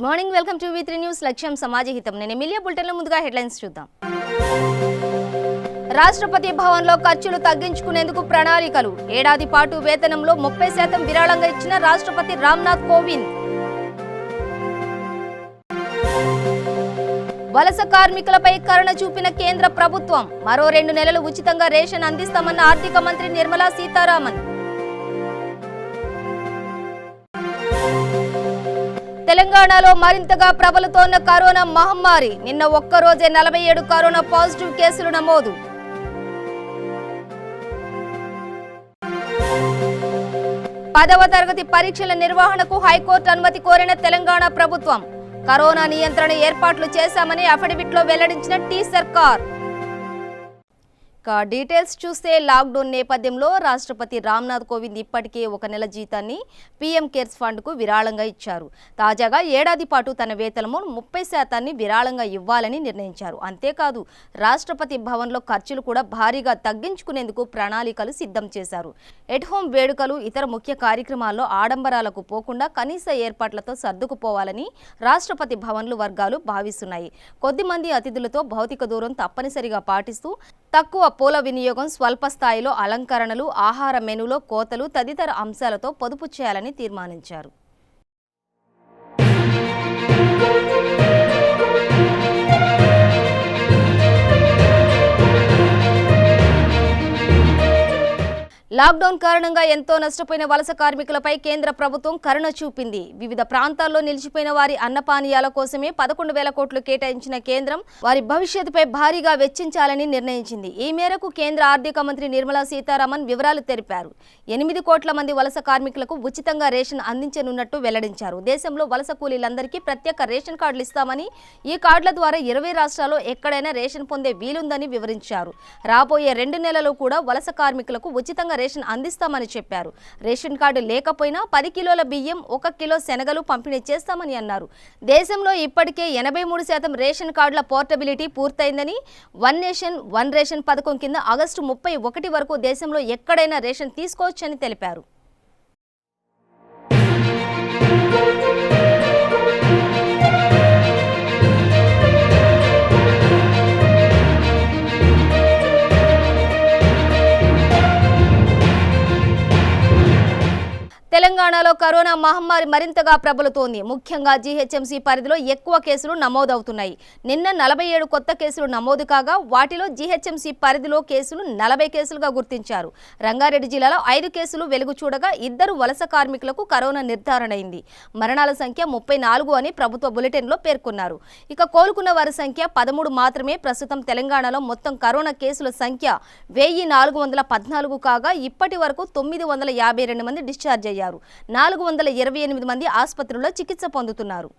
Good morning, welcome to V3 news. లక్ష్యం సమాజహితం. నేను Emilia. బులెటిన్లో ముందుగా హెడ్లైన్స్ చూద్దాం. రాష్ట్రపతి భవన్లో ఖర్చులు తగ్గించుకునేందుకు ప్రణాళికలు. ఏడాది పాటు వేతనంలో 30% విరాళంగా ఇచ్చిన రాష్ట్రపతి రామ్నాథ్ కోవింద్. వలస కార్మికులపై కరుణ చూపిన కేంద్ర ప్రభుత్వం. మరో 2 నెలలు ఉచితంగా రేషన్ అందిస్తామన్న ఆర్థిక మంత్రి నిర్మలా సీతారామన్. తెలంగాణలో మరింతగా ప్రబలుతోన్న కరోనా మహమ్మారి. నిన్న ఒక్కరోజే 47 కరోనా పాజిటివ్ కేసులు నమోదు. పదవ తరగతి పరీక్షల నిర్వహణకు హైకోర్టు అనుమతి కోరిన తెలంగాణ ప్రభుత్వం. కరోనా నియంత్రణ ఏర్పాట్లు చేశామని అఫిడవిట్లో వెల్లడించిన టీ సర్కార్. డీటెయిల్స్ చూస్తే లాక్డౌన్ నేపథ్యంలో రాష్ట్రపతి రామ్నాథ్ కోవింద్ ఇప్పటికే 1 నెల జీతాన్ని పీఎం కేర్స్ ఫండ్కు విరాళంగా ఇచ్చారు. తాజాగా ఏడాది పాటు తన వేతనము 30% విరాళంగా ఇవ్వాలని నిర్ణయించారు. అంతేకాదు రాష్ట్రపతి భవన్లో ఖర్చులు కూడా భారీగా తగ్గించుకునేందుకు ప్రణాళికలు సిద్ధం చేశారు. ఎట్ హోమ్ వేడుకలు, ఇతర ముఖ్య కార్యక్రమాల్లో ఆడంబరాలకు పోకుండా కనీస ఏర్పాట్లతో సర్దుకుపోవాలని రాష్ట్రపతి భవన్లు వర్గాలు భావిస్తున్నాయి. కొద్దిమంది అతిథులతో భౌతిక దూరం తప్పనిసరిగా పాటిస్తూ తక్కువ పూల వినియోగం, స్వల్ప స్థాయిలో అలంకరణలు, ఆహార మెనూలో కోతలు తదితర అంశాలతో పొదుపు చేయాలని తీర్మానించారు. లాక్డౌన్ కారణంగా ఎంతో నష్టపోయిన వలస కార్మికులపై కేంద్ర ప్రభుత్వం కరుణ చూపింది. వివిధ ప్రాంతాల్లో నిలిచిపోయిన వారి అన్నపానీయాల కోసమే 11,000 కోట్లు కేటాయించిన కేంద్రం వారి భవిష్యత్తుపై భారీగా వెచ్చించాలని నిర్ణయించింది. ఈ మేరకు కేంద్ర ఆర్థిక మంత్రి నిర్మలా సీతారామన్ వివరాలు తెలిపారు. 8 కోట్ల మంది వలస కార్మికులకు ఉచితంగా రేషన్ అందించనున్నట్టు వెల్లడించారు. దేశంలో వలస కూలీలందరికీ ప్రత్యేక రేషన్ కార్డులు ఇస్తామని, ఈ కార్డుల ద్వారా 20 రాష్ట్రాల్లో ఎక్కడైనా రేషన్ పొందే వీలుందని వివరించారు. రాబోయే 2 నెలలు కూడా వలస కార్మికులకు ఉచితంగా రేషన్ అందిస్తామని చెప్పారు. రేషన్ కార్డు లేకపోయినా 10 కిలోల బియ్యం, 1 కిలో శనగలు పంపిణీ చేస్తామని అన్నారు. దేశంలో ఇప్పటికే 83% రేషన్ కార్డుల పోర్టబిలిటీ పూర్తయిందని, 1 నేషన్ 1 రేషన్ పథకం కింద ఆగస్టు 31 వరకు దేశంలో ఎక్కడైనా రేషన్ తీసుకోవచ్చని తెలిపారు. తెలంగాణలో కరోనా మహమ్మారి మరింతగా ప్రబలుతోంది. ముఖ్యంగా జీహెచ్ఎంసీ పరిధిలో ఎక్కువ కేసులు నమోదవుతున్నాయి. నిన్న 47 కొత్త కేసులు నమోదు కాగా వాటిలో జీహెచ్ఎంసీ పరిధిలో కేసులు 40 కేసులుగా గుర్తించారు. రంగారెడ్డి జిల్లాలో 5 కేసులు వెలుగు చూడగా 2 వలస కార్మికులకు కరోనా నిర్ధారణ అయింది. మరణాల సంఖ్య 34 అని ప్రభుత్వ బులెటిన్లో పేర్కొన్నారు. ఇక కోలుకున్న వారి సంఖ్య 13 మాత్రమే. ప్రస్తుతం తెలంగాణలో మొత్తం కరోనా కేసుల సంఖ్య 1414 కాగా ఇప్పటి వరకు 952 మంది డిశ్చార్జ్ అయ్యారు. 428 మంది ఆసుపత్రుల్లో చికిత్స పొందుతున్నారు.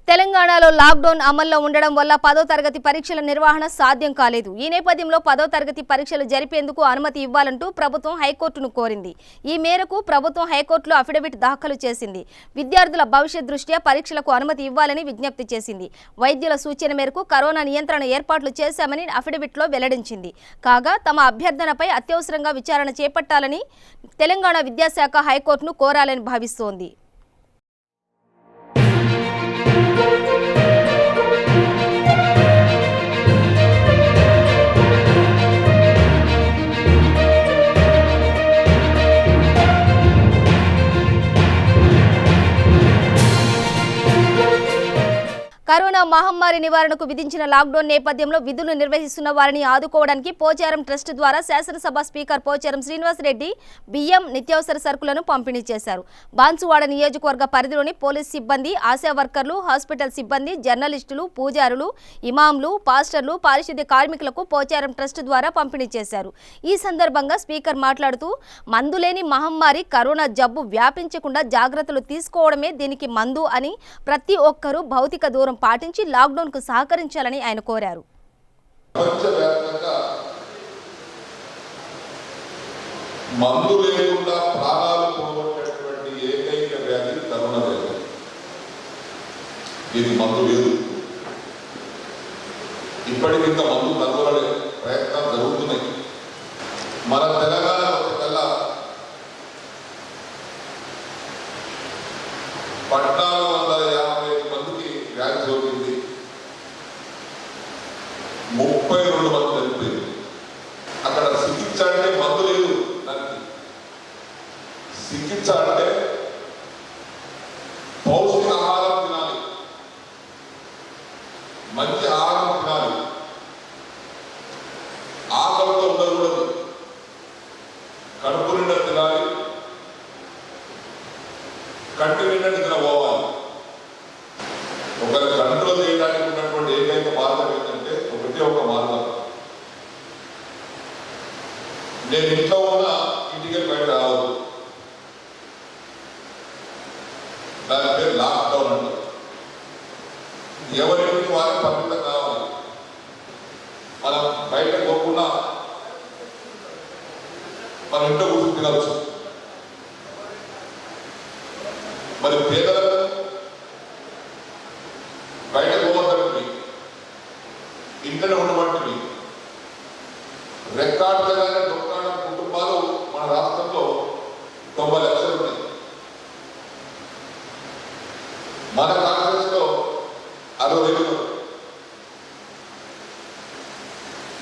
తెలంగాణలో లాక్డౌన్ అమల్లో ఉండడం వల్ల 10వ తరగతి పరీక్షల నిర్వహణ సాధ్యం కాలేదు. ఈ నేపథ్యంలో 10వ తరగతి పరీక్షలు జరిపేందుకు అనుమతి ఇవ్వాలంటూ ప్రభుత్వం హైకోర్టును కోరింది. ఈ మేరకు ప్రభుత్వం హైకోర్టులో అఫిడవిట్ దాఖలు చేసింది. విద్యార్థుల భవిష్యత్ దృష్ట్యా పరీక్షలకు అనుమతి ఇవ్వాలని విజ్ఞప్తి చేసింది. వైద్యుల సూచన మేరకు కరోనా నియంత్రణ ఏర్పాట్లు చేశామని అఫిడవిట్లో వెల్లడించింది. కాగా తమ అభ్యర్థనపై అత్యవసరంగా విచారణ చేపట్టాలని తెలంగాణ విద్యాశాఖ హైకోర్టును కోరాలని భావిస్తోంది. కరోనా మహమ్మారి నివారణకు విధించిన లాక్డౌన్ నేపథ్యంలో విధులు నిర్వహిస్తున్న వారిని ఆదుకోవడానికి పోచారం ట్రస్ట్ ద్వారా శాసనసభ స్పీకర్ పోచారం శ్రీనివాసరెడ్డి బియ్యం, నిత్యావసర సరుకులను పంపిణీ చేశారు. బాన్సువాడ నియోజకవర్గ పరిధిలోని పోలీస్ సిబ్బంది, ఆశా వర్కర్లు, హాస్పిటల్ సిబ్బంది, జర్నలిస్టులు, పూజారులు, ఇమాంలు, పాస్టర్లు, పారిశుద్ధ్య కార్మికులకు పోచారం ట్రస్ట్ ద్వారా పంపిణీ చేశారు. ఈ సందర్భంగా స్పీకర్ మాట్లాడుతూ మందులేని మహమ్మారి కరోనా జబ్బు వ్యాపించకుండా జాగ్రత్తలు తీసుకోవడమే దీనికి మందు అని, ప్రతి ఒక్కరూ భౌతిక దూరం పాటించి లాక్డౌన్ కు సహకరించాలని ఆయన కోరారు. మందు లేకుండా ప్రాణాలు పోగొట్టేటువంటి ఏకైక ఇది మందు లేదు. ఇప్పటికింత మందు కనుగొనే ప్రయత్నాలు జరుగుతున్నాయి. మన తెలంగాణ కల్లా 1450 మందికి వ్యాధి సోకింది. 32 మంది చనిపోయింది. అక్కడ చికిత్స అంటే మందు లేదు. దానికి చికిత్స అంటే పౌష్టిక ఆహారం తినాలి, మంచి ఆహారం తినాలి, ఆకలితో ఉండకూడదు, కడుపు నిండా తినాలి, కంటి నిండా నిద్ర పోవాలి. ఒకరి కంట్రోల్ చేయడానికి ఉన్నటువంటి ఏకైక మార్గం ఏంటంటే ఒకటే ఒక మార్గం. నేను ఇంట్లో ఉన్న ఇంటికి బయట రావద్దు. దాని పేరు లాక్డౌన్ అంటారు. ఎవరింటికి వారికి పరిమితం కావాలి. మనం బయట పోకుండా మన ఇంట్లో కూర్చొని తినవచ్చు. మరి పేదలకు బయట పోవద్దండి, ఇంట్లో ఉండబట్టి రెక్కాడగానే దొక్కాడ కుటుంబాలు మన రాష్ట్రంలో 90 లక్షలు ఉన్నాయి. మన కాంగ్రెస్ లో 60,000.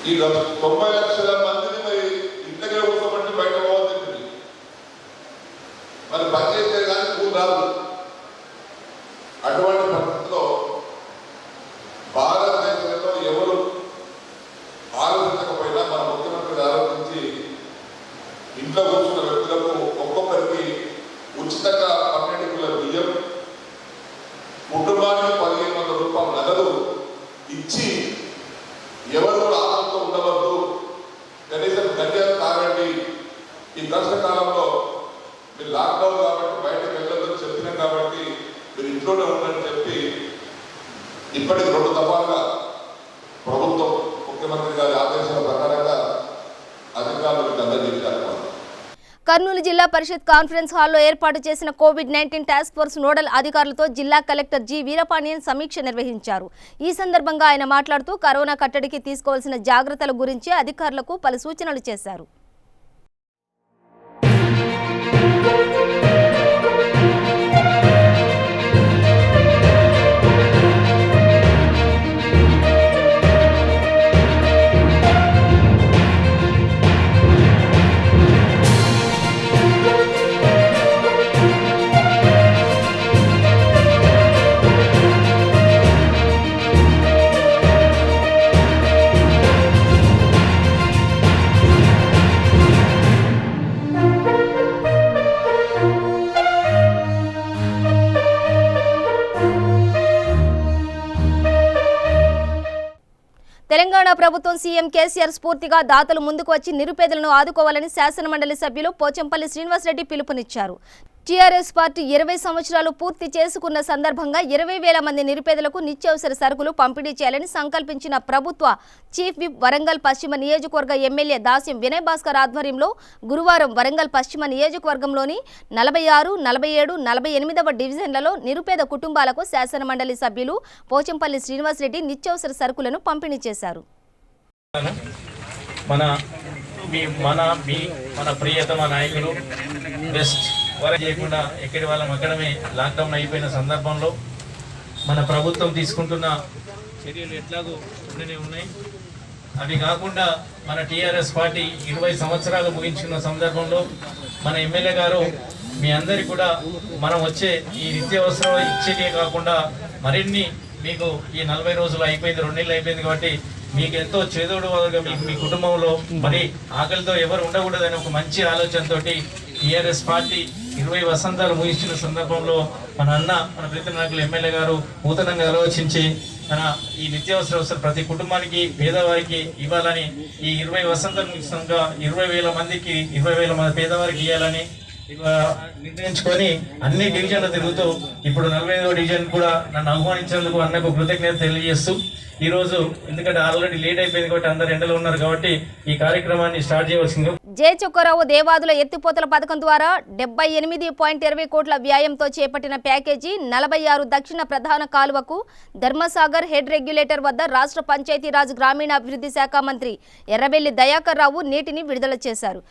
ఈ 90 లక్షల మందిని మరి ఇంటికే కూర్చోబట్టి బయట పోవద్దండి. మరి పనిచేస్తే కానీ కూలి రాదు. అటువంటి పరిస్థితిలో భారతదేశంలో ఎవరు ఆలోచించకపోయినా మన ముఖ్యమంత్రి ఆలోచించి ఇంట్లో కూర్చున్న వ్యక్తులకు ఒక్కొక్కరికి ఉచితంగా 12 కిలోల బియ్యం, కుటుంబానికి 1500 రూపాయల నగదు ఇచ్చి ఎవరు ఆనందంతో ఉండవద్దు, కనీసం గడ్డలు తాగండి, ఈ కష్టకాలంలో మీరు లాక్డౌన్ కాబట్టి బయటకు వెళ్ళొద్దని చెప్పినాం కాబట్టి మీరు ఇంట్లోనే ఉందని చెప్పి ఇప్పటికి 2 దఫాలుగా ప్రభుత్వం ముఖ్యమంత్రి గారి ఆదేశాల ప్రకారంగా అధికారులకు అందజేశారు. కర్నూలు జిల్లా పరిషత్ కాన్ఫరెన్స్ హాల్లో ఏర్పాటు చేసిన కోవిడ్-19 టాస్క్ ఫోర్స్ నోడల్ అధికారులతో జిల్లా కలెక్టర్ జి వీరపాండియన్ సమీక్ష నిర్వహించారు. ఈ సందర్భంగా ఆయన మాట్లాడుతూ కరోనా కట్టడికి తీసుకోవాల్సిన జాగ్రత్తల గురించి అధికారులకు పలు సూచనలు చేశారు. తెలంగాణ ప్రభుత్వం సీఎం కేసీఆర్ స్ఫూర్తిగా దాతలు ముందుకు వచ్చి నిరుపేదలను ఆదుకోవాలని శాసనమండలి సభ్యులు పోచంపల్లి శ్రీనివాసరెడ్డి పిలుపునిచ్చారు. టీఆర్ఎస్ పార్టీ 20 సంవత్సరాలు పూర్తి చేసుకున్న సందర్భంగా 20,000 మంది నిరుపేదలకు నిత్యావసర సరుకులు పంపిణీ చేయాలని సంకల్పించిన ప్రభుత్వ చీఫ్ విప్ వరంగల్ పశ్చిమ నియోజకవర్గ ఎమ్మెల్యే దాస్యం వినయ్ భాస్కర్ ఆధ్వర్యంలో గురువారం వరంగల్ పశ్చిమ నియోజకవర్గంలోని 46, 47, 48వ డివిజన్లలో నిరుపేద కుటుంబాలకు శాసనమండలి సభ్యులు పోచంపల్లి శ్రీనివాసరెడ్డి నిత్యావసర సరుకులను పంపిణీ చేశారు. మన ప్రియతమ నాయకులు బెస్ట్ వరకు చేయకుండా ఎక్కడి వాళ్ళం అక్కడమే లాక్డౌన్ అయిపోయిన సందర్భంలో మన ప్రభుత్వం తీసుకుంటున్న చర్యలు ఎట్లాగో ఉండనే ఉన్నాయి. అవి కాకుండా మన టీఆర్ఎస్ పార్టీ 20 సంవత్సరాలు ముగించుకున్న సందర్భంలో మన ఎమ్మెల్యే గారు మీ అందరికీ కూడా మనం వచ్చే ఈ నిత్యావసరం ఇచ్చేదే కాకుండా మరిన్ని మీకు ఈ 40 రోజులు అయిపోయింది, 2 నెలలు అయిపోయింది కాబట్టి మీకు ఎంతో చేదోడుగా మీ కుటుంబంలో మరి ఆకలితో ఎవరు ఉండకూడదని ఒక మంచి ఆలోచనతో టీఆర్ఎస్ పార్టీ 20 వసంతాలు ముగించిన సందర్భంలో మన ప్రీతం నాయకులు ఎమ్మెల్యే గారు నూతనంగా ఆలోచించి ఈ నిత్యావసర ప్రతి కుటుంబానికి పేదవారికి ఇవ్వాలని ఈ 20 వసంతాలు ముగిసినాక 20,000 మందికి 20,000 మంది పేదవారికి ఇవ్వాలని నిర్ణయించుకొని అన్ని డివిజన్లు తిరుగుతూ ఇప్పుడు 45వ డివిజన్ కూడా నన్ను ఆహ్వానించినందుకు అన్నకు కృతజ్ఞత తెలియజేస్తూ ఈ రోజు ఎందుకంటే ఆల్రెడీ లేట్ అయిపోయింది కాబట్టి అందరు ఎండలో ఉన్నారు కాబట్టి ఈ కార్యక్రమాన్ని స్టార్ట్ చేయవలసింది. జె చొక్కరావు దేవాదుల ఎత్తిపోతల పథకం ద్వారా 78.20 కోట్ల వ్యయంతో చేపట్టిన ప్యాకేజీ 46 దక్షిణ ప్రధాన కాలువకు ధర్మసాగర్ హెడ్ రెగ్యులేటర్ వద్ద రాష్ట్ర పంచాయతీరాజ్ గ్రామీణాభివృద్ధి శాఖ మంత్రి ఎర్రబెల్లి దయాకర్ రావు నీటిని విడుదల చేశారు.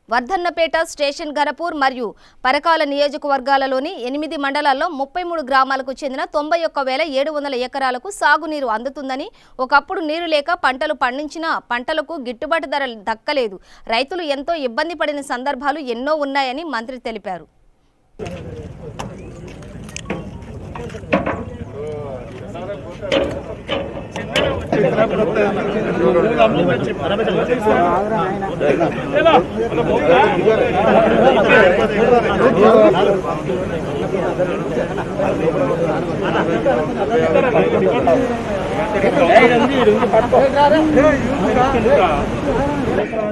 వర్ధన్నపేట, స్టేషన్ ఘనపూర్ మరియు పరకాల నియోజకవర్గాలలోని 8 మండలాల్లో 33 గ్రామాలకు చెందిన 91,700 ఎకరాలకు సాగునీరు అందుతుందని, ఒకప్పుడు నీరు లేక పంటలు పండించినా పంటలకు గిట్టుబాటు ధర దక్కలేదు, రైతులు ఎంతో ఇబ్బంది పడిన సందర్భాలు ఎన్నో ఉన్నాయని మంత్రి తెలిపారు.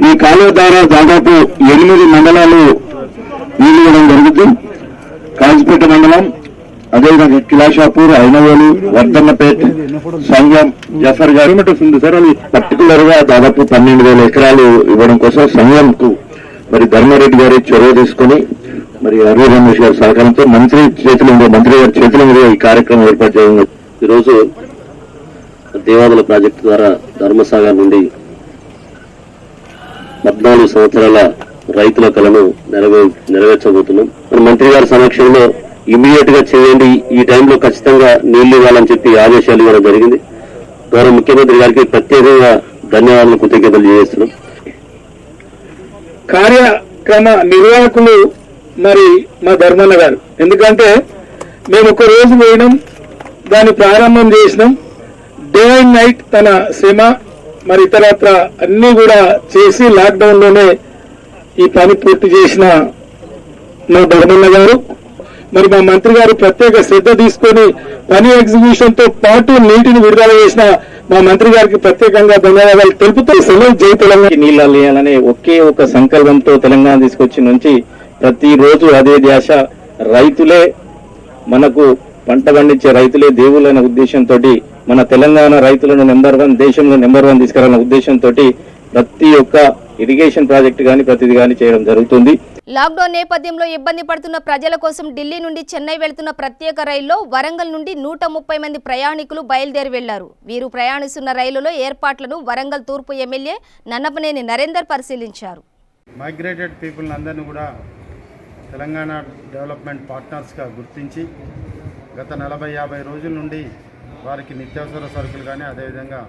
ఈ కాలువ ద్వారా దాదాపు 8 మండలాలు నీళ్లు ఇవ్వడం జరుగుతుంది. కాజిపేట మండలం, అదేవిధంగా కిలాషాపూర్, ఐనవోలు, వర్ధన్నపేట, సంఘం, జఫర్ కిలోమీటర్స్ ఉంది సార్. అది పర్టికులర్ గా దాదాపు 12,000 ఎకరాలు ఇవ్వడం కోసం సంఘంకు మరి ధర్మారెడ్డి గారి చొరవ తీసుకుని మరి అరవింద్ రమేష్ గారి సహకారంతో మంత్రి గారి చేతుల మీద ఈ కార్యక్రమం ఏర్పాటు చేయడం. ఈరోజు దేవాదుల ప్రాజెక్టు ద్వారా ధర్మసాగర్ నుండి 14 సంవత్సరాల రైతుల కలను నెరవేర్చబోతున్నాం. మరి మంత్రి గారి సమక్షంలో ఇమీడియట్ గా చేయండి, ఈ టైంలో ఖచ్చితంగా నీళ్లు ఇవ్వాలని చెప్పి ఆదేశాలు ఇవ్వడం జరిగింది. గౌరవ ముఖ్యమంత్రి గారికి ప్రత్యేకంగా ధన్యవాదాలు, కృతజ్ఞతలు చేస్తున్నాం. కార్యక్రమ నిర్వాహకులు మరి మా ధర్మన్న గారు, ఎందుకంటే మేము ఒక రోజు పోయినాం, దాన్ని ప్రారంభం చేసినాం. డే అండ్ నైట్ తన శ్రమ మరి ఇతరత్ర అన్ని కూడా చేసి లాక్డౌన్ లోనే ఈ పని పూర్తి చేసిన మా ధర్మన్న గారు, మరి మా మంత్రి గారు ప్రత్యేక శ్రద్ధ తీసుకొని పని ఎగ్జిక్యూషన్ తో పాటు నీటిని విడుదల చేసిన మా మంత్రి గారికి ప్రత్యేకంగా ధన్యవాదాలు తెలుపుతూ సెలవు జై తెలంగాణ. నీళ్ళు వేయాలనే ఒకే ఒక సంకల్పంతో తెలంగాణ తీసుకొచ్చి నుంచి ప్రతిరోజు అదే ధ్యాస, రైతులే మనకు పంట పండించే రైతులే దేవుళ్ళైన ఉద్దేశంతో మన తెలంగాణ రైతులను నెంబర్ 1 దేశంలో నెంబర్ 1 తీసుకురావాలనే ఉద్దేశంతో ప్రతి ఒక్క ఇరిగేషన్ ప్రాజెక్టు గాని ప్రతిది గాని చేయడం జరుగుతుంది. లాక్డౌన్ నేపథ్యంలో ఇబ్బంది పడుతున్న ప్రజల కోసం ఢిల్లీ నుండి చెన్నై వెళ్తున్న ప్రత్యేక రైల్లో వరంగల్ నుండి 130 మంది ప్రయాణికులు బయలుదేరి వెళ్లారు. వీరు ప్రయాణిస్తున్న రైలులో ఏర్పాట్లను వరంగల్ తూర్పు ఎమ్మెల్యే నన్నపనేని నరేందర్ పరిశీలించారు. మైగ్రేటెడ్ పీపుల్ అందరినీ కూడా తెలంగాణ డెవలప్మెంట్ పార్ట్నర్స్గా గుర్తించి గత 40-50 రోజుల నుండి వారికి నిత్యావసర సరుకులు కానీ అదేవిధంగా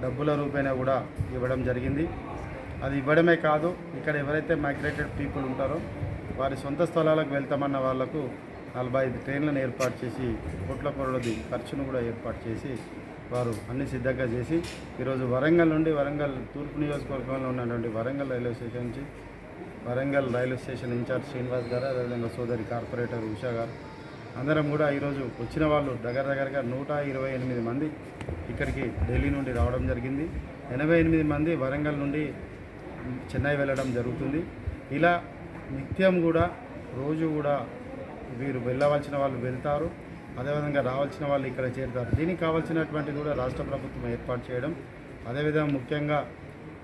డబ్బుల రూపేణా కూడా ఇవ్వడం జరిగింది. అది ఇవ్వడమే కాదు, ఇక్కడ ఎవరైతే మైగ్రేటెడ్ పీపుల్ ఉంటారో వారి సొంత స్థలాలకు వెళ్తామన్న వాళ్లకు 45 ట్రైన్లను ఏర్పాటు చేసి కోట్ల కొలది ఖర్చును కూడా ఏర్పాటు చేసి వారు అన్ని సిద్ధంగా చేసి ఈరోజు వరంగల్ నుండి వరంగల్ తూర్పు నియోజకవర్గంలో ఉన్నటువంటి వరంగల్ రైల్వే స్టేషన్ నుంచి Warangal railway station incharge Srinivas గారు, అదేవిధంగా సోదరి కార్పొరేటర్ ఉషా గారు అందరం కూడా ఈరోజు వచ్చిన వాళ్ళు దగ్గరగా 128 మంది ఇక్కడికి ఢిల్లీ నుండి రావడం జరిగింది. 88 మంది వరంగల్ నుండి చెన్నై వెళ్ళడం జరుగుతుంది. ఇలా నిత్యం కూడా రోజు కూడా వీరు వెళ్ళవలసిన వాళ్ళు వెళ్తారు, అదేవిధంగా రావాల్సిన వాళ్ళు ఇక్కడ చేరుతారు. దీనికి కావాల్సినటువంటిది కూడా రాష్ట్ర ప్రభుత్వం ఏర్పాటు చేయడం, అదేవిధంగా ముఖ్యంగా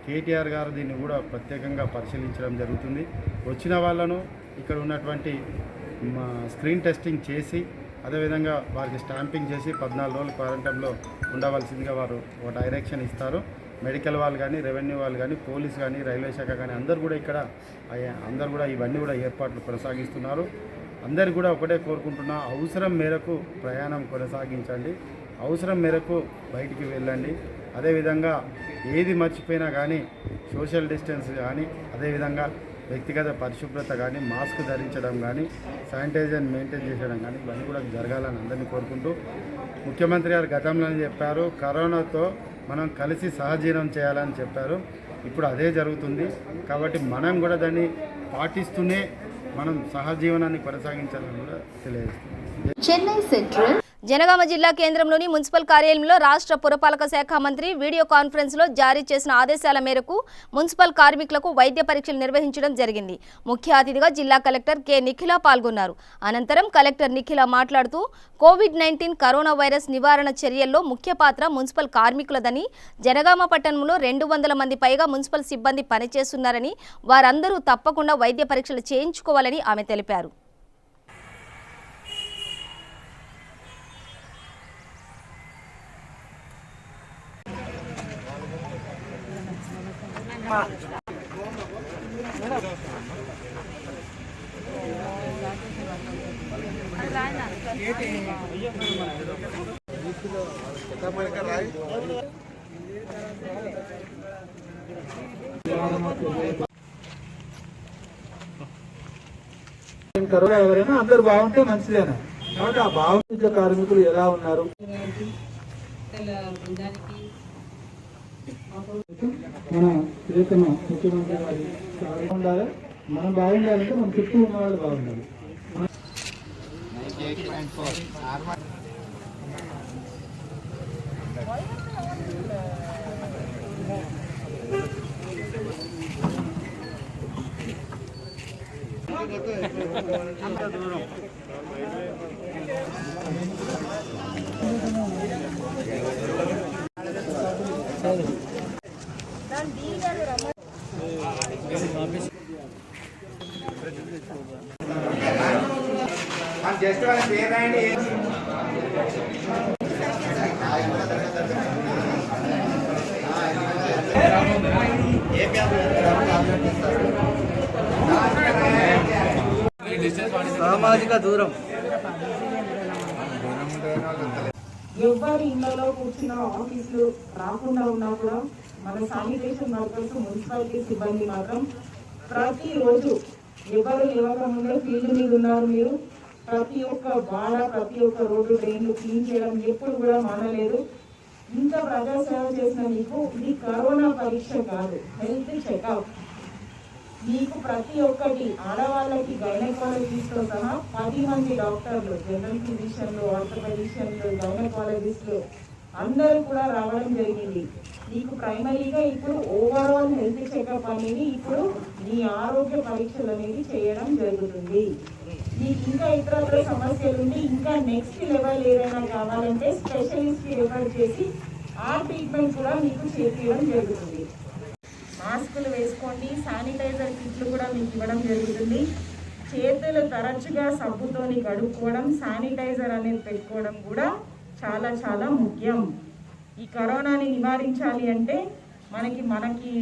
కేటీఆర్ గారు దీన్ని కూడా ప్రత్యేకంగా పరిశీలించడం జరుగుతుంది. వచ్చిన వాళ్ళను ఇక్కడ ఉన్నటువంటి స్క్రీన్ టెస్టింగ్ చేసి అదేవిధంగా వారికి స్టాంపింగ్ చేసి 14 రోజులు క్వారంటైన్లో ఉండవలసిందిగా వారు ఒక డైరెక్షన్ ఇస్తారు. మెడికల్ వాళ్ళు కానీ, రెవెన్యూ వాళ్ళు కానీ, పోలీస్ కానీ, రైల్వే శాఖ కానీ అందరూ కూడా ఇవన్నీ కూడా ఏర్పాట్లు కొనసాగిస్తున్నారు. అందరు కూడా ఒకటే కోరుకుంటున్నా, అవసరం మేరకు ప్రయాణం కొనసాగించండి, అవసరం మేరకు బయటికి వెళ్ళండి. అదేవిధంగా ఏది మర్చిపోయినా కానీ సోషల్ డిస్టెన్స్ కానీ, అదేవిధంగా వ్యక్తిగత పరిశుభ్రత కానీ, మాస్క్ ధరించడం కానీ, శానిటైజర్ మెయింటైన్ చేయడం కానీ ఇవన్నీ కూడా జరగాలని అందరినీ కోరుకుంటూ, ముఖ్యమంత్రి గారు గతంలోనే చెప్పారు కరోనాతో మనం కలిసి సహజీవనం చేయాలని చెప్పారు. ఇప్పుడు అదే జరుగుతుంది. కాబట్టి మనం కూడా దాన్ని పాటిస్తూనే మనం సహజీవనాన్ని కొనసాగించాలని కూడా తెలియజేస్తుంది. చెన్నై సెంట్రల్ జనగామ జిల్లా కేంద్రంలోని మున్సిపల్ కార్యాలయంలో రాష్ట్ర పురపాలక శాఖ మంత్రి వీడియో కాన్ఫరెన్స్లో జారీ చేసిన ఆదేశాల మేరకు మున్సిపల్ కార్మికులకు వైద్య పరీక్షలు నిర్వహించడం జరిగింది. ముఖ్య అతిథిగా జిల్లా కలెక్టర్ కె నిఖిల పాల్గొన్నారు. అనంతరం కలెక్టర్ నిఖిల మాట్లాడుతూ కోవిడ్-19 కరోనా వైరస్ నివారణ చర్యల్లో ముఖ్య పాత్ర మున్సిపల్ కార్మికులదని, జనగామ పట్టణంలో 200 మంది పైగా మున్సిపల్ సిబ్బంది పనిచేస్తున్నారని, వారందరూ తప్పకుండా వైద్య పరీక్షలు చేయించుకోవాలని ఆమె తెలిపారు. కరోనా ఎవరైనా అందరు బాగుంటే మంచిదేనా. కాబట్టి ఆ బాగుండే కార్మికులు ఎలా ఉన్నారు, మన ప్రియతమ ముఖ్యమంత్రి గారి బాగుండాలి. మనం బాగుండాలంటే మన చుట్టూ ఉన్న వాళ్ళు బాగుండాలి. సామాజిక దూరం. ఎవరి ఇళ్లలో కూర్చున్న ఆఫీసులు రాకుండా ఉన్నా కూడా మన శానిటేషన్ వర్కర్స్, మున్సిపాలిటీ సిబ్బంది మాత్రం ప్రతిరోజు ఎవరు లేవక ముందే ఫీల్డ్ మీద ఉన్నారు. మీరు ప్రతి ఒక్క వాడ, ప్రతి ఒక్క రోడ్డు, డ్రైన్లు క్లీన్ చేయడం ఎప్పుడు కూడా మానలేదు. ఇంత ప్రజాసేవ చేసిన మీకు ఇది కరోనా పరీక్ష కాదు, హెల్త్ చెకప్. మీకు ప్రతి ఒక్కటి ఆడవాళ్ళకి గైనకాలజిస్ట్తో సహా 10 మంది డాక్టర్లు, జనరల్ ఫిజిషియన్లు, ఆర్థోపెడిషియన్లు, గైనకాలజిస్టులు అందరూ కూడా రావడం జరిగింది. మీకు ప్రైమరీగా ఇప్పుడు ఓవరాల్ హెల్త్ చెకప్ అనేది ఇప్పుడు మీ ఆరోగ్య పరీక్షలు అనేది చేయడం జరుగుతుంది. మీకు ఇంకా ఇతర సమస్యలు ఉండి ఇంకా నెక్స్ట్ లెవెల్ ఏదైనా కావాలంటే స్పెషలిస్ట్కి రిఫర్ చేసి ఆ ట్రీట్మెంట్ కూడా మీకు చేయించడం జరుగుతుంది. మాస్కులు వేసుకోండి, శానిటైజర్ కిట్లు కూడా మీకు ఇవ్వడం జరుగుతుంది. చేతులు తరచుగా సబ్బుతోని కడుక్కోవడం, శానిటైజర్ అనేది పెట్టుకోవడం కూడా చాలా చాలా ముఖ్యం. ఈ కరోనాని నివారించాలి అంటే మనకి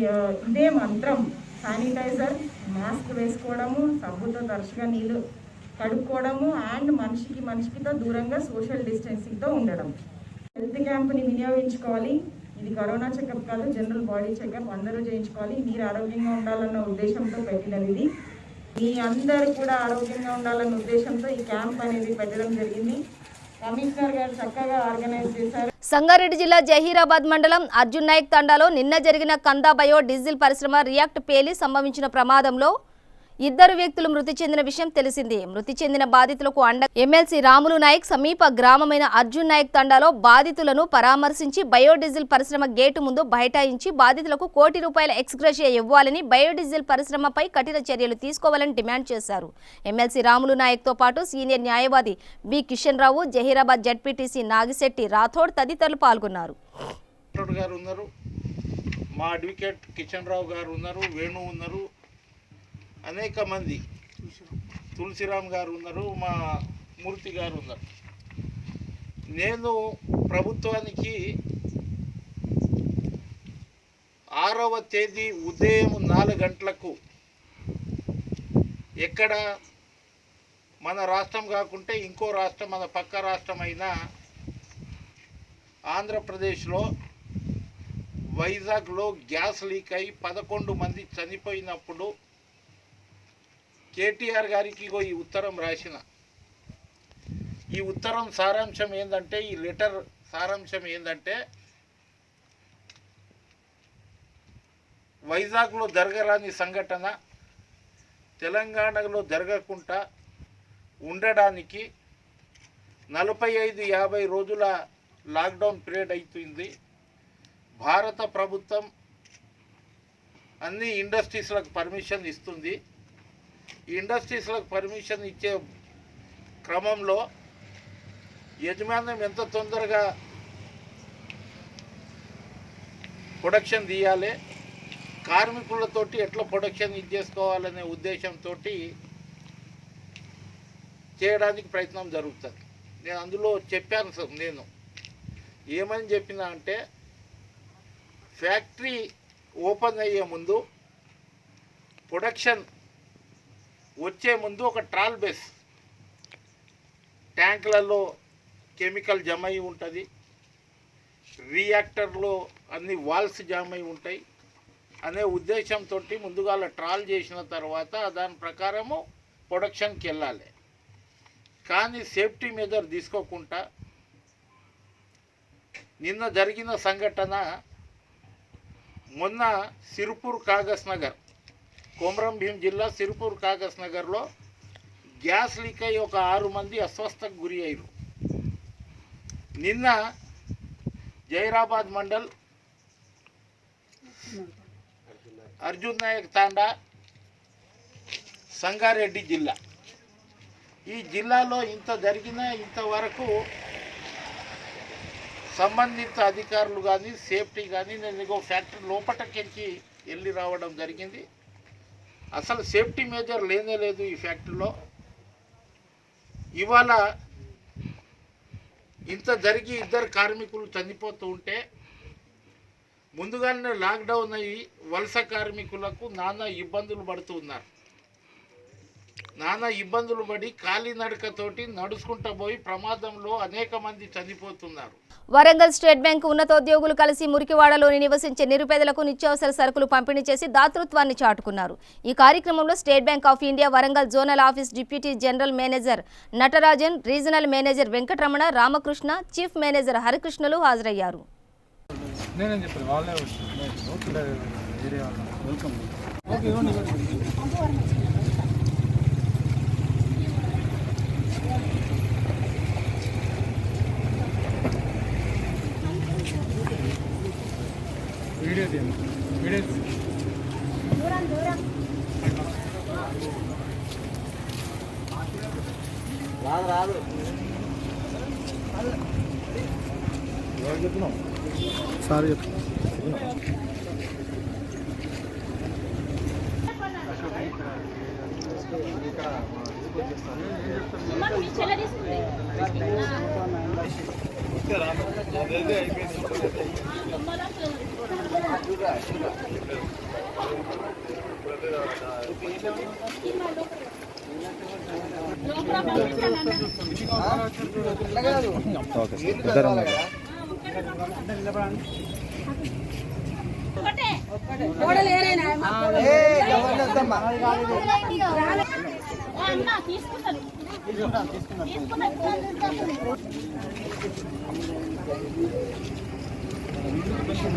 ఇదే మంత్రం. శానిటైజర్, మాస్క్ వేసుకోవడము, సబ్బుతో తరచుగా నీళ్ళు కడుక్కోవడము అండ్ మనిషికితో దూరంగా సోషల్ డిస్టెన్సింగ్తో ఉండడం. హెల్త్ క్యాంప్ని వినియోగించుకోవాలి. ఇది కరోనా చెకప్ కాదు, జనరల్ బాడీ చెకప్ అందరూ చేయించుకోవాలి. మీరు ఆరోగ్యంగా ఉండాలన్న ఉద్దేశంతో పెట్టినది ఇది. మీ అందరూ కూడా ఆరోగ్యంగా ఉండాలన్న ఉద్దేశంతో ఈ క్యాంప్ అనేది పెట్టడం జరిగింది. కమిషనర్ గారు చక్కగా ఆర్గనైజ్ చేశారు. సంగారెడ్డి జిల్లా జహీరాబాద్ మండలం అర్జున్ నాయక్ తండాలో నిన్న జరిగిన కందా బయో డీజిల్ పరిశ్రమ రియాక్ట్ పేలి సంభవించిన ప్రమాదంలో 2 వ్యక్తులు మృతి చెందిన విషయం తెలిసింది. మృతి చెందిన బాధితులకు అండ ఎమ్మెల్సీ రాములు నాయక్ సమీప గ్రామమైన అర్జున్ నాయక్ తండాలో బాధితులను పరామర్శించి బయోడీజిల్ పరిశ్రమ గేటు ముందు బైఠాయించి బాధితులకు ₹1 కోటి ఎక్స్గ్రేషియా ఇవ్వాలని, బయోడీజిల్ పరిశ్రమపై కఠిన చర్యలు తీసుకోవాలని డిమాండ్ చేశారు. ఎమ్మెల్సీ రాములు నాయక్తో పాటు సీనియర్ న్యాయవాది బి కిషన్ రావు, జహీరాబాద్ జడ్పీటీసీ నాగిశెట్టి రాథోడ్ తదితరులు పాల్గొన్నారు. మా అడ్వకేట్ కిషన్ రావు గారు ఉన్నారు, వేణు ఉన్నారు, అనేక మంది, తులసిరామ్ గారు ఉన్నారు, మా మూర్తి గారు ఉన్నారు. నేను ప్రభుత్వానికి 6వ తేదీ ఉదయం 4 గంటలకు ఎక్కడ మన రాష్ట్రం కాకుంటే ఇంకో రాష్ట్రం, మన పక్క రాష్ట్రం అయిన ఆంధ్రప్రదేశ్లో వైజాగ్లో గ్యాస్ లీక్ అయి 11 మంది చనిపోయినప్పుడు కేటీఆర్ గారికి ఈ ఉత్తరం రాసిన. ఈ ఉత్తరం సారాంశం ఏంటంటే, ఈ లెటర్ సారాంశం ఏంటంటే, వైజాగ్లో జరగరాని సంఘటన తెలంగాణలో జరగకుండా ఉండడానికి 45-50 రోజుల లాక్డౌన్ పీరియడ్ అవుతుంది. భారత ప్రభుత్వం అన్ని ఇండస్ట్రీస్లకు పర్మిషన్ ఇస్తుంది. ఈ ఇండస్ట్రీస్లకు పర్మిషన్ ఇచ్చే క్రమంలో యజమాన్యం ఎంత తొందరగా ప్రొడక్షన్ తీయాలి, కార్మికులతోటి ఎట్లా ప్రొడక్షన్ చేసుకోవాలనే ఉద్దేశంతో చేయడానికి ప్రయత్నం జరుగుతుంది. నేను అందులో చెప్పాను సార్, నేను ఏమని చెప్పినా అంటే ఫ్యాక్టరీ ఓపెన్ అయ్యే ముందు, ప్రొడక్షన్ వచ్చే ముందు ఒక ట్రాల్ బేస్ ట్యాంకులలో కెమికల్ జమ అయి ఉంటుంది, రియాక్టర్లో అన్ని వాల్స్ జామ్ అయి ఉంటాయి అనే ఉద్దేశంతో ముందుగా ట్రాల్ చేసిన తర్వాత దాని ప్రకారము ప్రొడక్షన్కి వెళ్ళాలి. కానీ సేఫ్టీ మెజర్ తీసుకోకుండా నిన్న జరిగిన సంఘటన, మొన్న సిర్పూర్ కాగజ్ నగర్, కొమరం భీం జిల్లా సిర్పూర్ కాగజ్ నగర్లో గ్యాస్ లీక్ అయ్యి ఒక 6 మంది అస్వస్థకు గురి అయ్యారు. నిన్న జైరాబాద్ మండల్ అర్జున్ నాయక్ తాండా, సంగారెడ్డి జిల్లా, ఈ జిల్లాలో ఇంత జరిగిన ఇంతవరకు సంబంధిత అధికారులు కానీ సేఫ్టీ కానీ, నేను ఇంకో ఫ్యాక్టరీ లోపటకెళ్ళి వెళ్ళి రావడం జరిగింది. అసలు సేఫ్టీ మేజర్ లేనే లేదు ఈ ఫ్యాక్టరీలో. ఇవాళ ఇంత జరిగి 2 కార్మికులు చనిపోతూ ఉంటే ముందుగానే లాక్డౌన్ అయ్యి వలస కార్మికులకు నానా ఇబ్బందులు పడుతూ ఉన్నారు. నానా ఇబ్బందులు పడి కాలినడకతోటి నడుచుకుంటూ పోయి ప్రమాదంలో అనేక మంది చనిపోతున్నారు. వరంగల్ స్టేట్ బ్యాంక్ ఉన్నతోద్యోగులు కలిసి మురికివాడలోని నివసించే నిరుపేదలకు నిత్యావసర సరుకులు పంపిణీ చేసి దాతృత్వాన్ని చాటుకున్నారు. ఈ కార్యక్రమంలో State Bank of India Warangal zonal office deputy general manager Natarajan, regional manager Venkataramana, Ramakrishna, chief manager హరికృష్ణలు హాజరయ్యారు. సారీ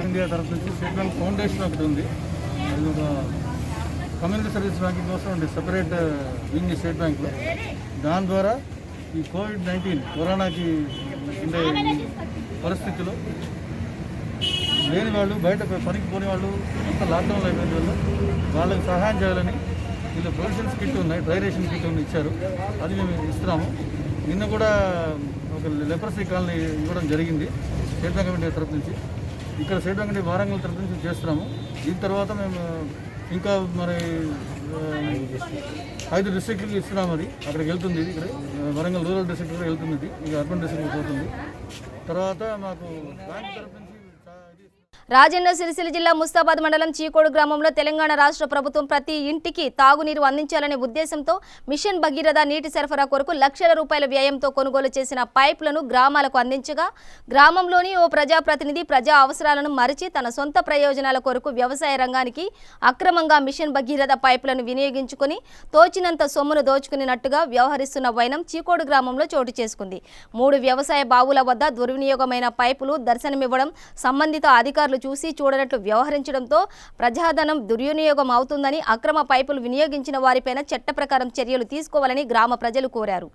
ఇండియా తరఫు నుంచి స్టేట్ బ్యాంక్ ఫౌండేషన్ ఒకటి ఉంది. అది ఒక కమ్యూనిటీ సర్వీస్ బ్యాంకింగ్ కోసం ఉండే సెపరేట్ వింగ్ స్టేట్ బ్యాంక్లో. దాని ద్వారా ఈ కోవిడ్-19 కరోనాకి ఉండే పరిస్థితిలో లేని వాళ్ళు, బయట పనికి పోని వాళ్ళు, అంత లాక్డౌన్లో అయిపోయిన వాళ్ళు, వాళ్ళకి సహాయం చేయాలని వీళ్ళు ప్రొవిజన్స్ కిట్ ఉన్నాయి, డ్రై రేషన్ కిట్ ఇచ్చారు. అది మేము ఇస్తున్నాము. నిన్న కూడా ఒక లెప్రసీ కాలనీ ఇవ్వడం జరిగింది స్టేట్ బ్యాంక్ ఆఫ్ ఇండియా తరఫు నుంచి. ఇక్కడ state Bank of India Warangal తరఫు నుంచి చేస్తున్నాము. దీని తర్వాత మేము ఇంకా మరి 5 డిస్ట్రిక్ట్కి ఇస్తున్నాము. అది అక్కడికి వెళ్తుంది. ఇది ఇక్కడ వరంగల్ రూరల్ డిస్ట్రిక్ట్ కూడా వెళ్తుంది. ఇది ఇక అర్బన్ డిస్ట్రిక్ట్ పోతుంది. తర్వాత మాకు బ్యాంక్ తరఫు నుంచి రాజన్న సిరిసిల్ల జిల్లా ముస్తాబాద్ మండలం చీకోడు గ్రామంలో తెలంగాణ రాష్ట్ర ప్రభుత్వం ప్రతి ఇంటికి తాగునీరు అందించాలనే ఉద్దేశంతో మిషన్ భగీరథ నీటి సరఫరా కొరకు లక్షల రూపాయల వ్యయంతో కొనుగోలు చేసిన పైపులను గ్రామాలకు అందించగా గ్రామంలోని ఓ ప్రజాప్రతినిధి ప్రజా అవసరాలను మరిచి తన సొంత ప్రయోజనాల కొరకు వ్యవసాయ రంగానికి అక్రమంగా మిషన్ భగీరథ పైపులను వినియోగించుకుని తోచినంత సొమ్మును దోచుకున్నట్టుగా వ్యవహరిస్తున్న వైనం చీకోడు గ్రామంలో చోటు చేసుకుంది. 3 వ్యవసాయ బావుల వద్ద దుర్వినియోగమైన పైపులు దర్శనమివ్వడం, సంబంధిత అధికారులు చూసి చూడనట్లు వ్యవహరించడంతో ప్రజాధనం దుర్వినియోగం అవుతుందని, అక్రమ పైపులు వినియోగించిన వారిపైన చట్ట ప్రకారం చర్యలు తీసుకోవాలని గ్రామ ప్రజలు కోరారు.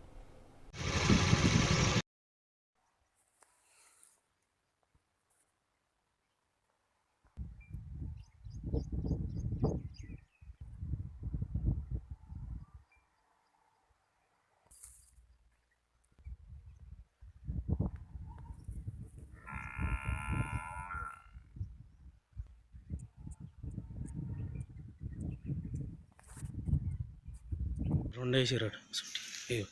ఉండేసిరాడు అయ్యో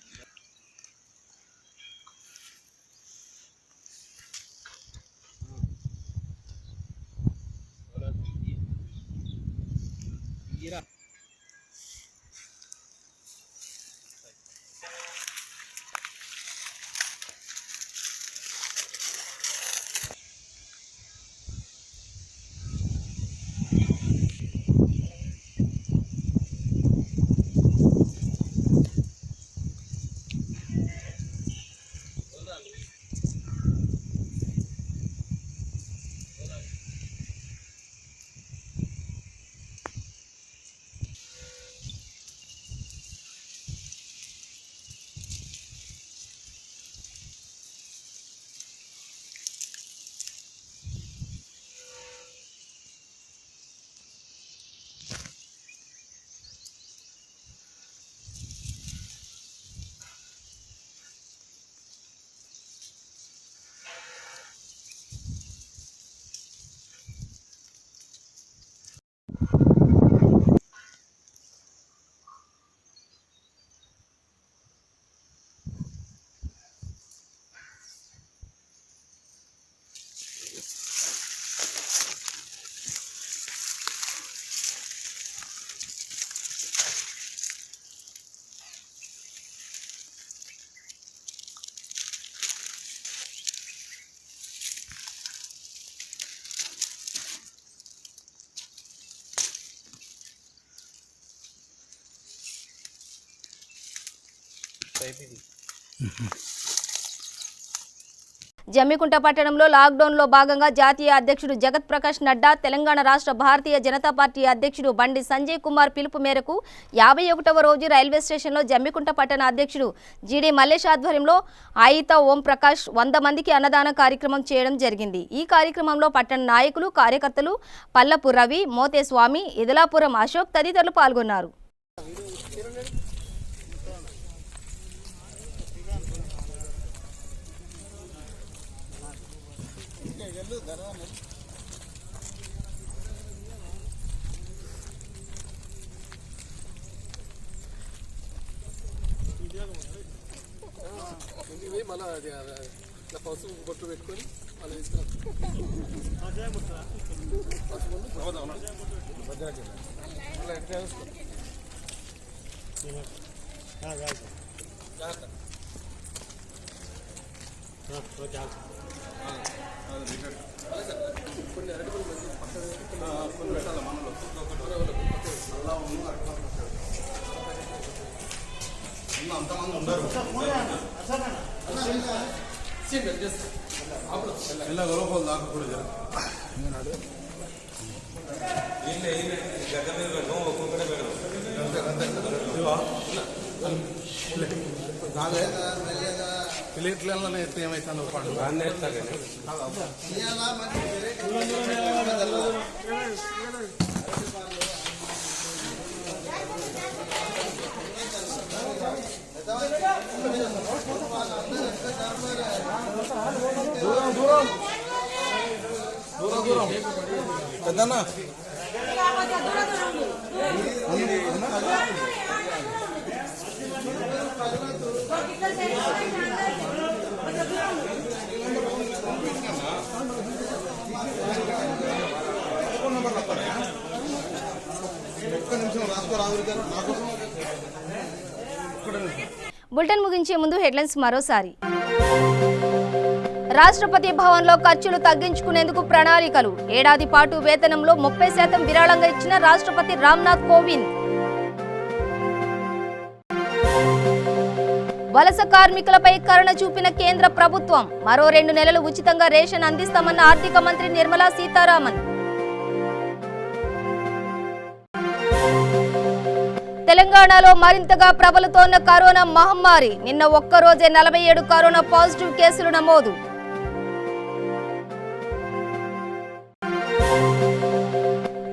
జమ్మికుంట పట్టణంలో లాక్డౌన్లో భాగంగా జాతీయ అధ్యక్షుడు జగత్ ప్రకాష్ నడ్డా, తెలంగాణ రాష్ట్ర భారతీయ జనతా పార్టీ అధ్యక్షుడు బండి సంజయ్ కుమార్ పిలుపు మేరకు 51వ రోజు రైల్వే స్టేషన్లో జమ్మికుంట పట్టణ అధ్యక్షుడు జీడి మల్లేష్ ఆధ్వర్యంలో ఆయిత ఓం ప్రకాష్ 100 మందికి అన్నదాన కార్యక్రమం చేయడం జరిగింది. ఈ కార్యక్రమంలో పట్టణ నాయకులు, కార్యకర్తలు పల్లపు రవి, మోతే స్వామి, ఇదలాపురం అశోక్ తదితరులు పాల్గొన్నారు. పసుపు బొట్టు పెట్టుకొని వాళ్ళు కొన్ని అరటిపల్లి మంది కొన్ని పెట్టాలి మనలో అంతమంది ఉండరు ಎಲ್ಲ ಲೋಕಲ್ ದಾಖಲು ಕೂಡ ప్లేట్లలో ఎత్తే ఏమైతుందో పండు దాన్ని పెద్దన్నా ఒక్క నిమిషం రాసుకో బులెటిన్ ముగించే ముందు హెడ్లైన్స్ మరోసారి. రాష్ట్రపతి భవన్లో ఖర్చులు తగ్గించుకునేందుకు ప్రణాళికలు. ఏడాది పాటు వేతనంలో 30% విరాళంగా ఇచ్చిన రాష్ట్రపతి రామ్నాథ్ కోవింద్. వలస కార్మికులపై కరుణ చూపిన కేంద్ర ప్రభుత్వం. మరో 2 నెలలు ఉచితంగా రేషన్ అందిస్తామన్న ఆర్థిక మంత్రి నిర్మలా సీతారామన్. తెలంగాణలో మరింతగా ప్రబలుతోన్న కరోనా మహమ్మారి. నిన్న ఒక్కరోజే 47 కరోనా పాజిటివ్ కేసులు నమోదు.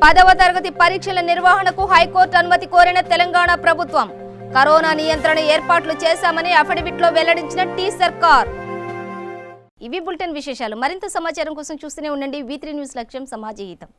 పదవ తరగతి పరీక్షల నిర్వహణకు హైకోర్టు అనుమతి కోరిన తెలంగాణ ప్రభుత్వం. కరోనా నియంత్రణ ఏర్పాట్లు చేశామని అఫిడవిట్లో వెల్లడించిన టీ సర్కార్. ఇవి బులెటిన్ విశేషాలు. మరింత సమాచారం కోసం చూస్తూనే ఉండండి V3 న్యూస్. లక్ష్యం సమాజ హితం.